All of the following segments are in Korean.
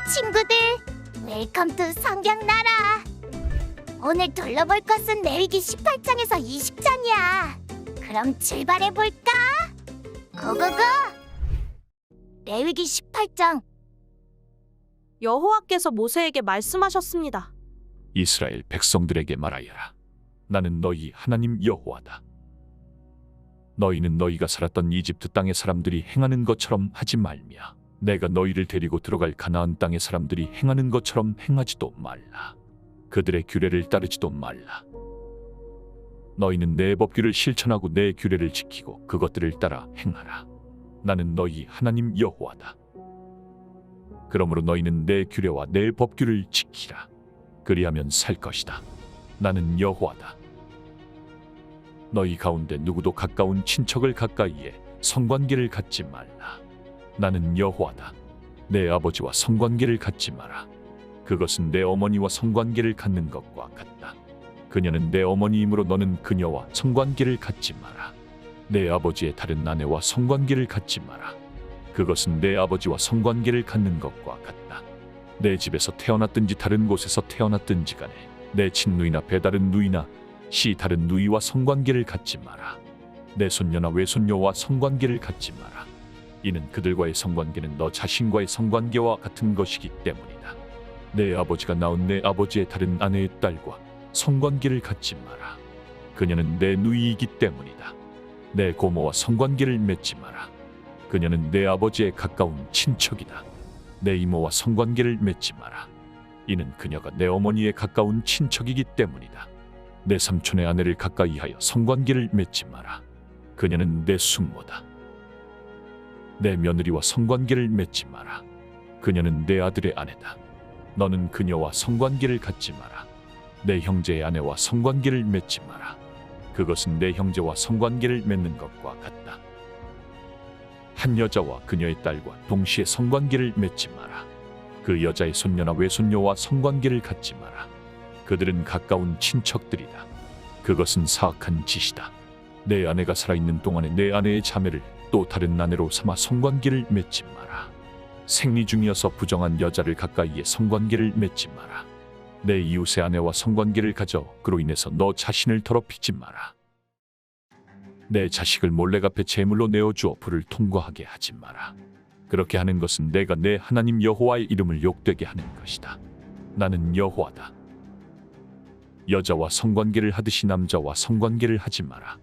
친구들, 웰컴 투 성경나라. 오늘 둘러볼 것은 레위기 18장에서 20장이야. 그럼 출발해볼까? 고고고! 레위기 18장. 여호와께서 모세에게 말씀하셨습니다. 이스라엘 백성들에게 말하여라. 나는 너희 하나님 여호와다. 너희는 너희가 살았던 이집트 땅의 사람들이 행하는 것처럼 하지 말며 내가 너희를 데리고 들어갈 가나안 땅의 사람들이 행하는 것처럼 행하지도 말라. 그들의 규례를 따르지도 말라. 너희는 내 법규를 실천하고 내 규례를 지키고 그것들을 따라 행하라. 나는 너희 하나님 여호와다. 그러므로 너희는 내 규례와 내 법규를 지키라. 그리하면 살 것이다. 나는 여호와다. 너희 가운데 누구도 가까운 친척을 가까이에 성관계를 갖지 말라. 나는 여호와다. 내 아버지와 성관계를 갖지 마라. 그것은 내 어머니와 성관계를 갖는 것과 같다. 그녀는 내 어머니이므로 너는 그녀와 성관계를 갖지 마라. 내 아버지의 다른 아내와 성관계를 갖지 마라. 그것은 내 아버지와 성관계를 갖는 것과 같다. 내 집에서 태어났든지 다른 곳에서 태어났든지 간에 내 친누이나 배다른 누이나 시 다른 누이와 성관계를 갖지 마라. 내 손녀나 외손녀와 성관계를 갖지 마라. 이는 그들과의 성관계는 너 자신과의 성관계와 같은 것이기 때문이다. 내 아버지가 낳은 내 아버지의 다른 아내의 딸과 성관계를 갖지 마라. 그녀는 내 누이이기 때문이다. 내 고모와 성관계를 맺지 마라. 그녀는 내 아버지의 가까운 친척이다. 내 이모와 성관계를 맺지 마라. 이는 그녀가 내 어머니의 가까운 친척이기 때문이다. 내 삼촌의 아내를 가까이하여 성관계를 맺지 마라. 그녀는 내 숙모다. 내 며느리와 성관계를 맺지 마라. 그녀는 내 아들의 아내다. 너는 그녀와 성관계를 갖지 마라. 내 형제의 아내와 성관계를 맺지 마라. 그것은 내 형제와 성관계를 맺는 것과 같다. 한 여자와 그녀의 딸과 동시에 성관계를 맺지 마라. 그 여자의 손녀나 외손녀와 성관계를 갖지 마라. 그들은 가까운 친척들이다. 그것은 사악한 짓이다. 내 아내가 살아있는 동안에 내 아내의 자매를 또 다른 아내로 삼아 성관계를 맺지 마라. 생리 중이어서 부정한 여자를 가까이에 성관계를 맺지 마라. 내 이웃의 아내와 성관계를 가져 그로 인해서 너 자신을 더럽히지 마라. 내 자식을 몰래 갚에 제물로 내어주어 불을 통과하게 하지 마라. 그렇게 하는 것은 내가 내 하나님 여호와의 이름을 욕되게 하는 것이다. 나는 여호와다. 여자와 성관계를 하듯이 남자와 성관계를 하지 마라.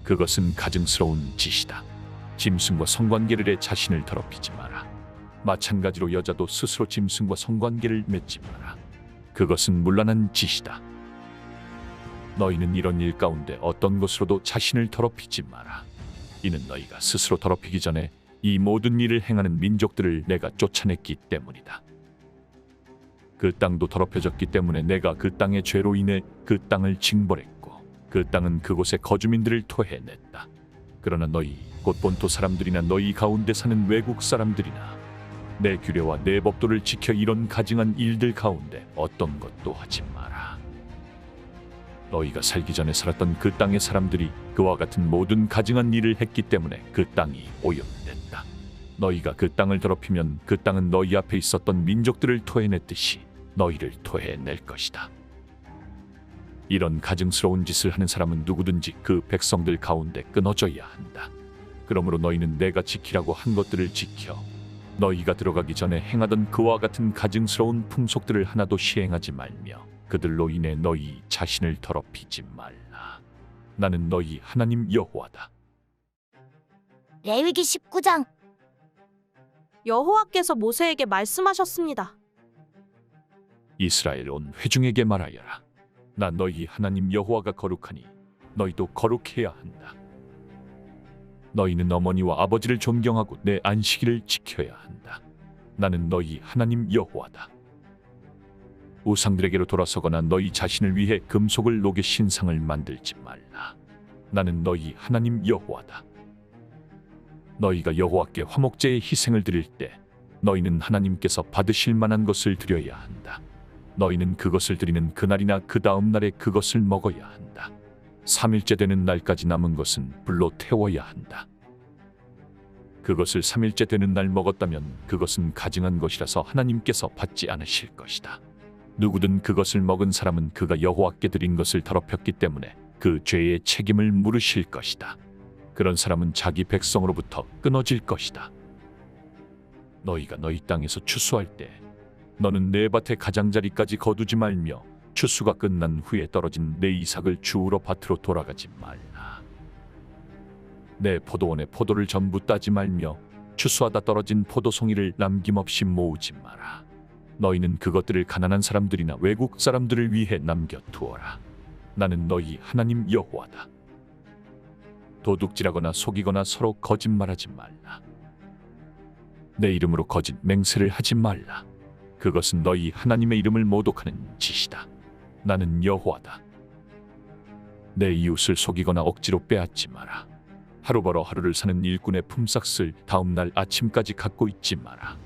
그것은 가증스러운 짓이다. 짐승과 성관계를 해 자신을 더럽히지 마라. 마찬가지로 여자도 스스로 짐승과 성관계를 맺지 마라. 그것은 문란한 짓이다. 너희는 이런 일 가운데 어떤 것으로도 자신을 더럽히지 마라. 이는 너희가 스스로 더럽히기 전에 이 모든 일을 행하는 민족들을 내가 쫓아냈기 때문이다. 그 땅도 더럽혀졌기 때문에 내가 그 땅의 죄로 인해 그 땅을 징벌했고 그 땅은 그곳의 거주민들을 토해냈다. 그러나 너희 곧 본토 사람들이나 너희 가운데 사는 외국 사람들이나 내 규례와 내 법도를 지켜 이런 가증한 일들 가운데 어떤 것도 하지 마라. 너희가 살기 전에 살았던 그 땅의 사람들이 그와 같은 모든 가증한 일을 했기 때문에 그 땅이 오염됐다. 너희가 그 땅을 더럽히면 그 땅은 너희 앞에 있었던 민족들을 토해냈듯이 너희를 토해낼 것이다. 이런 가증스러운 짓을 하는 사람은 누구든지 그 백성들 가운데 끊어져야 한다. 그러므로 너희는 내가 지키라고 한 것들을 지켜 너희가 들어가기 전에 행하던 그와 같은 가증스러운 풍속들을 하나도 시행하지 말며 그들로 인해 너희 자신을 더럽히지 말라. 나는 너희 하나님 여호와다. 레위기 19장. 여호와께서 모세에게 말씀하셨습니다. 이스라엘 온 회중에게 말하여라. 나 너희 하나님 여호와가 거룩하니 너희도 거룩해야 한다. 너희는 어머니와 아버지를 존경하고 내 안식일을 지켜야 한다. 나는 너희 하나님 여호와다. 우상들에게로 돌아서거나 너희 자신을 위해 금속을 녹여 신상을 만들지 말라. 나는 너희 하나님 여호와다. 너희가 여호와께 화목제의 희생을 드릴 때 너희는 하나님께서 받으실 만한 것을 드려야 한다. 너희는 그것을 드리는 그날이나 그 다음 날에 그것을 먹어야 한다. 3일째 되는 날까지 남은 것은 불로 태워야 한다. 그것을 3일째 되는 날 먹었다면 그것은 가증한 것이라서 하나님께서 받지 않으실 것이다. 누구든 그것을 먹은 사람은 그가 여호와께 드린 것을 더럽혔기 때문에 그 죄의 책임을 물으실 것이다. 그런 사람은 자기 백성으로부터 끊어질 것이다. 너희가 너희 땅에서 추수할 때 너는 내 밭의 가장자리까지 거두지 말며 추수가 끝난 후에 떨어진 내 이삭을 주우러 밭으로 돌아가지 말라. 내 포도원의 포도를 전부 따지 말며 추수하다 떨어진 포도송이를 남김없이 모으지 마라. 너희는 그것들을 가난한 사람들이나 외국 사람들을 위해 남겨두어라. 나는 너희 하나님 여호와다. 도둑질하거나 속이거나 서로 거짓말하지 말라. 내 이름으로 거짓 맹세를 하지 말라. 그것은 너희 하나님의 이름을 모독하는 짓이다. 나는 여호와다. 내 이웃을 속이거나 억지로 빼앗지 마라. 하루 벌어 하루를 사는 일꾼의 품삯을 다음 날 아침까지 갖고 있지 마라.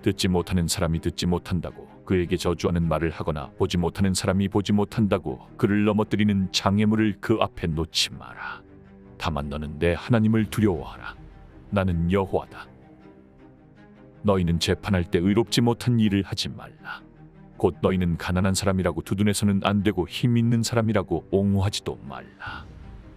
듣지 못하는 사람이 듣지 못한다고 그에게 저주하는 말을 하거나 보지 못하는 사람이 보지 못한다고 그를 넘어뜨리는 장애물을 그 앞에 놓지 마라. 다만 너는 내 하나님을 두려워하라. 나는 여호와다. 너희는 재판할 때 의롭지 못한 일을 하지 말라. 곧 너희는 가난한 사람이라고 두둔해서는 안 되고 힘 있는 사람이라고 옹호하지도 말라.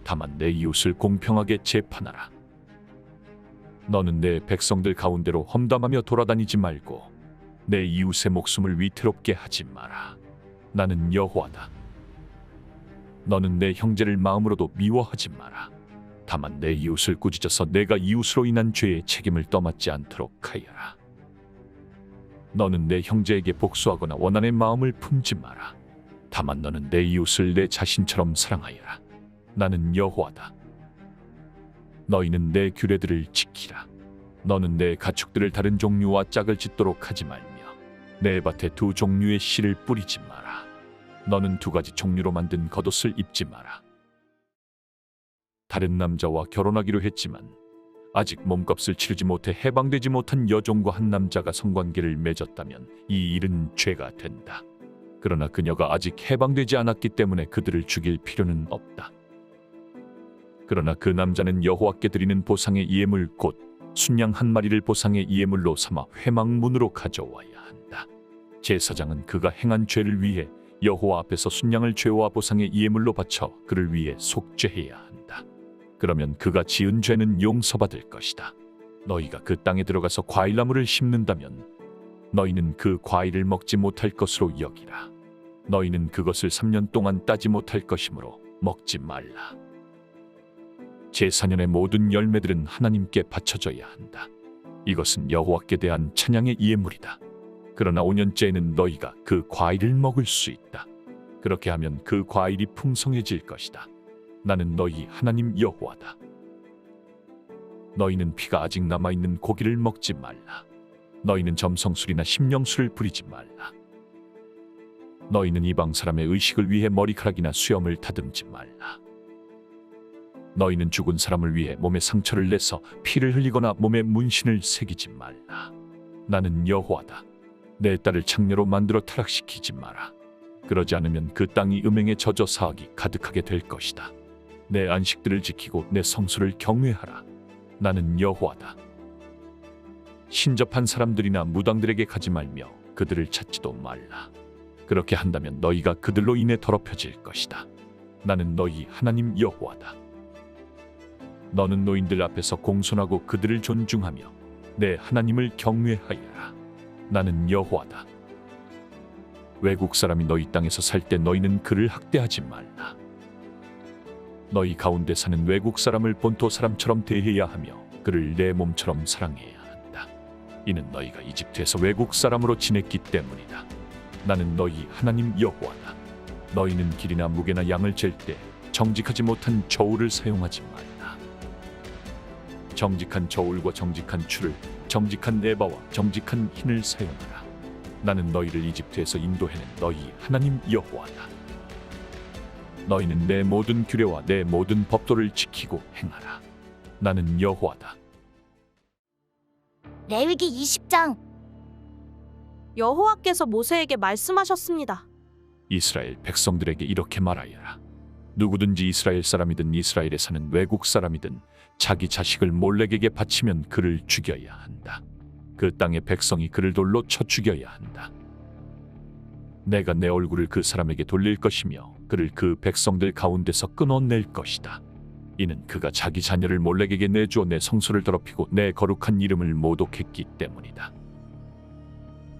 다만 내 이웃을 공평하게 재판하라. 너는 내 백성들 가운데로 험담하며 돌아다니지 말고 내 이웃의 목숨을 위태롭게 하지 마라. 나는 여호와다. 너는 내 형제를 마음으로도 미워하지 마라. 다만 내 이웃을 꾸짖어서 내가 이웃으로 인한 죄의 책임을 떠맡지 않도록 하여라. 너는 내 형제에게 복수하거나 원한의 마음을 품지 마라. 다만 너는 내 이웃을 내 자신처럼 사랑하여라. 나는 여호와다. 너희는 내 규례들을 지키라. 너는 내 가축들을 다른 종류와 짝을 짓도록 하지 말며 내 밭에 두 종류의 씨를 뿌리지 마라. 너는 두 가지 종류로 만든 겉옷을 입지 마라. 다른 남자와 결혼하기로 했지만 아직 몸값을 치르지 못해 해방되지 못한 여종과 한 남자가 성관계를 맺었다면 이 일은 죄가 된다. 그러나 그녀가 아직 해방되지 않았기 때문에 그들을 죽일 필요는 없다. 그러나 그 남자는 여호와께 드리는 보상의 예물 곧 순양 한 마리를 보상의 예물로 삼아 회막문으로 가져와야 한다. 제사장은 그가 행한 죄를 위해 여호와 앞에서 순양을 죄와 보상의 예물로 바쳐 그를 위해 속죄해야 한다. 그러면 그가 지은 죄는 용서받을 것이다. 너희가 그 땅에 들어가서 과일나무를 심는다면 너희는 그 과일을 먹지 못할 것으로 여기라. 너희는 그것을 3년 동안 따지 못할 것이므로 먹지 말라. 제4년의 모든 열매들은 하나님께 바쳐져야 한다. 이것은 여호와께 대한 찬양의 예물이다. 그러나 5년째에는 너희가 그 과일을 먹을 수 있다. 그렇게 하면 그 과일이 풍성해질 것이다. 나는 너희 하나님 여호와다. 너희는 피가 아직 남아있는 고기를 먹지 말라. 너희는 점성술이나 심령술을 부리지 말라. 너희는 이방 사람의 의식을 위해 머리카락이나 수염을 다듬지 말라. 너희는 죽은 사람을 위해 몸에 상처를 내서 피를 흘리거나 몸에 문신을 새기지 말라. 나는 여호와다. 내 딸을 창녀로 만들어 타락시키지 마라. 그러지 않으면 그 땅이 음행에 젖어 사악이 가득하게 될 것이다. 내 안식들을 지키고 내 성수를 경외하라. 나는 여호와다. 신접한 사람들이나 무당들에게 가지 말며 그들을 찾지도 말라. 그렇게 한다면 너희가 그들로 인해 더럽혀질 것이다. 나는 너희 하나님 여호와다. 너는 노인들 앞에서 공손하고 그들을 존중하며 내 하나님을 경외하여라. 나는 여호와다. 외국 사람이 너희 땅에서 살 때 너희는 그를 학대하지 말라. 너희 가운데 사는 외국 사람을 본토 사람처럼 대해야 하며 그를 내 몸처럼 사랑해야 한다. 이는 너희가 이집트에서 외국 사람으로 지냈기 때문이다. 나는 너희 하나님 여호와다. 너희는 길이나 무게나 양을 잴 때 정직하지 못한 저울을 사용하지 말라. 정직한 저울과 정직한 추를, 정직한 에바와 정직한 흰을 사용하라. 나는 너희를 이집트에서 인도해낸 너희 하나님 여호와다. 너희는 내 모든 규례와 내 모든 법도를 지키고 행하라. 나는 여호와다. 레위기 20장. 여호와께서 모세에게 말씀하셨습니다. 이스라엘 백성들에게 이렇게 말하여라. 누구든지 이스라엘 사람이든 이스라엘에 사는 외국 사람이든 자기 자식을 몰렉에게 바치면 그를 죽여야 한다. 그 땅의 백성이 그를 돌로 쳐 죽여야 한다. 내가 내 얼굴을 그 사람에게 돌릴 것이며 그를 그 백성들 가운데서 끊어낼 것이다. 이는 그가 자기 자녀를 몰렉에게 내주어 내 성소를 더럽히고 내 거룩한 이름을 모독했기 때문이다.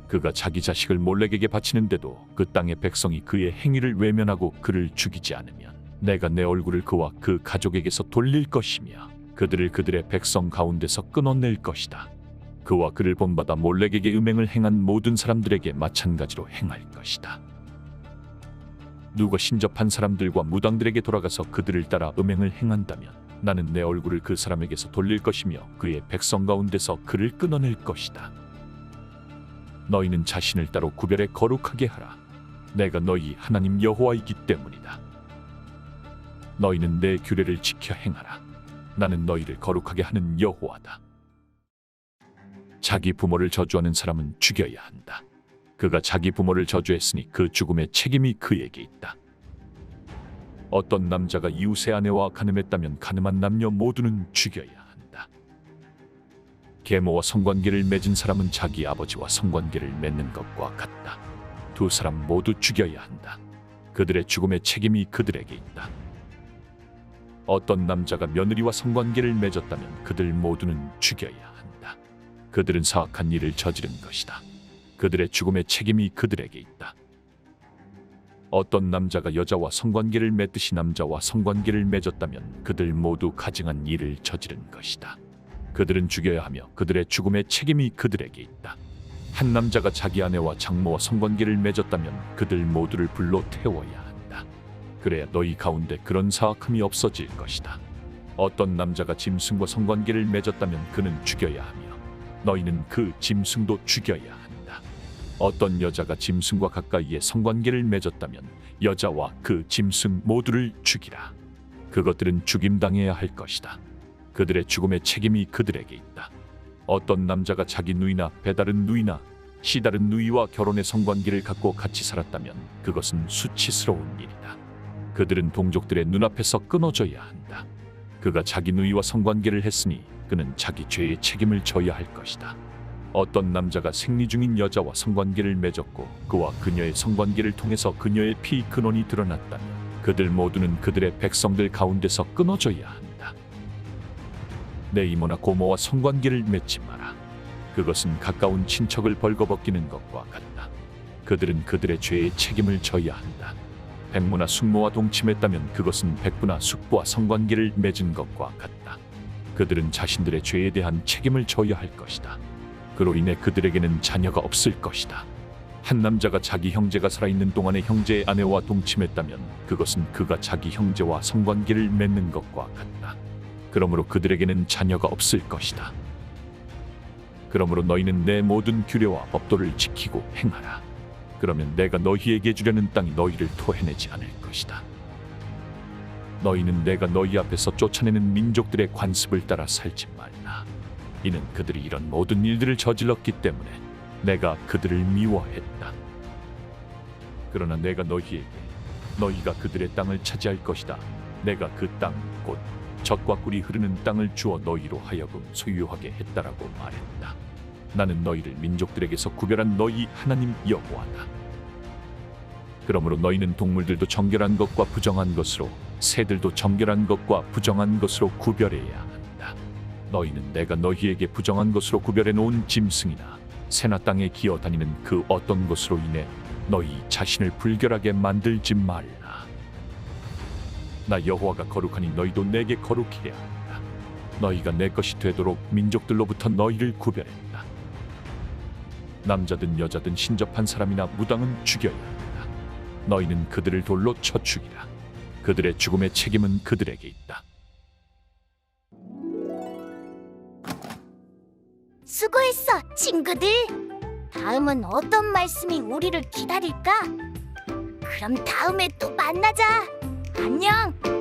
그가 자기 자식을 몰렉에게 바치는데도 그 땅의 백성이 그의 행위를 외면하고 그를 죽이지 않으면 내가 내 얼굴을 그와 그 가족에게서 돌릴 것이며 그들을 그들의 백성 가운데서 끊어낼 것이다. 그와 그를 본받아 몰렉에게 음행을 행한 모든 사람들에게 마찬가지로 행할 것이다. 누가 신접한 사람들과 무당들에게 돌아가서 그들을 따라 음행을 행한다면 나는 내 얼굴을 그 사람에게서 돌릴 것이며 그의 백성 가운데서 그를 끊어낼 것이다. 너희는 자신을 따로 구별해 거룩하게 하라. 내가 너희 하나님 여호와이기 때문이다. 너희는 내 규례를 지켜 행하라. 나는 너희를 거룩하게 하는 여호와다. 자기 부모를 저주하는 사람은 죽여야 한다. 그가 자기 부모를 저주했으니 그 죽음의 책임이 그에게 있다. 어떤 남자가 이웃의 아내와 간음했다면 간음한 남녀 모두는 죽여야 한다. 계모와 성관계를 맺은 사람은 자기 아버지와 성관계를 맺는 것과 같다. 두 사람 모두 죽여야 한다. 그들의 죽음의 책임이 그들에게 있다. 어떤 남자가 며느리와 성관계를 맺었다면 그들 모두는 죽여야 한다. 그들은 사악한 일을 저지른 것이다. 그들의 죽음의 책임이 그들에게 있다. 어떤 남자가 여자와 성관계를 맺듯이 남자와 성관계를 맺었다면 그들 모두 가증한 일을 저지른 것이다. 그들은 죽여야 하며 그들의 죽음의 책임이 그들에게 있다. 한 남자가 자기 아내와 장모와 성관계를 맺었다면 그들 모두를 불로 태워야 한다. 그래야 너희 가운데 그런 사악함이 없어질 것이다. 어떤 남자가 짐승과 성관계를 맺었다면 그는 죽여야 하며 너희는 그 짐승도 죽여야 한다. 어떤 여자가 짐승과 가까이에 성관계를 맺었다면 여자와 그 짐승 모두를 죽이라. 그것들은 죽임당해야 할 것이다. 그들의 죽음의 책임이 그들에게 있다. 어떤 남자가 자기 누이나 배다른 누이나 시다른 누이와 결혼의 성관계를 갖고 같이 살았다면 그것은 수치스러운 일이다. 그들은 동족들의 눈앞에서 끊어져야 한다. 그가 자기 누이와 성관계를 했으니 그는 자기 죄의 책임을 져야 할 것이다. 어떤 남자가 생리 중인 여자와 성관계를 맺었고 그와 그녀의 성관계를 통해서 그녀의 피 근원이 드러났다면 그들 모두는 그들의 백성들 가운데서 끊어져야 한다. 내 이모나 고모와 성관계를 맺지 마라. 그것은 가까운 친척을 벌거벗기는 것과 같다. 그들은 그들의 죄의 책임을 져야 한다. 백모나 숙모와 동침했다면 그것은 백부나 숙부와 성관계를 맺은 것과 같다. 그들은 자신들의 죄에 대한 책임을 져야 할 것이다. 그로 인해 그들에게는 자녀가 없을 것이다. 한 남자가 자기 형제가 살아있는 동안에 형제의 아내와 동침했다면 그것은 그가 자기 형제와 성관계를 맺는 것과 같다. 그러므로 그들에게는 자녀가 없을 것이다. 그러므로 너희는 내 모든 규례와 법도를 지키고 행하라. 그러면 내가 너희에게 주려는 땅이 너희를 토해내지 않을 것이다. 너희는 내가 너희 앞에서 쫓아내는 민족들의 관습을 따라 살지 말라. 이는 그들이 이런 모든 일들을 저질렀기 때문에 내가 그들을 미워했다. 그러나 내가 너희에게 너희가 그들의 땅을 차지할 것이다. 내가 그 땅 곧 젖과 꿀이 흐르는 땅을 주어 너희로 하여금 소유하게 했다라고 말했다. 나는 너희를 민족들에게서 구별한 너희 하나님 여호와다. 그러므로 너희는 동물들도 정결한 것과 부정한 것으로 새들도 정결한 것과 부정한 것으로 구별해야 한다. 너희는 내가 너희에게 부정한 것으로 구별해 놓은 짐승이나 새나 땅에 기어다니는 그 어떤 것으로 인해 너희 자신을 불결하게 만들지 말라. 나 여호와가 거룩하니 너희도 내게 거룩해야 한다. 너희가 내 것이 되도록 민족들로부터 너희를 구별했다. 남자든 여자든 신접한 사람이나 무당은 죽여야 한다. 너희는 그들을 돌로 쳐 죽이라. 그들의 죽음의 책임은 그들에게 있다. 수고했어, 친구들. 다음은 어떤 말씀이 우리를 기다릴까? 그럼 다음에 또 만나자. 안녕.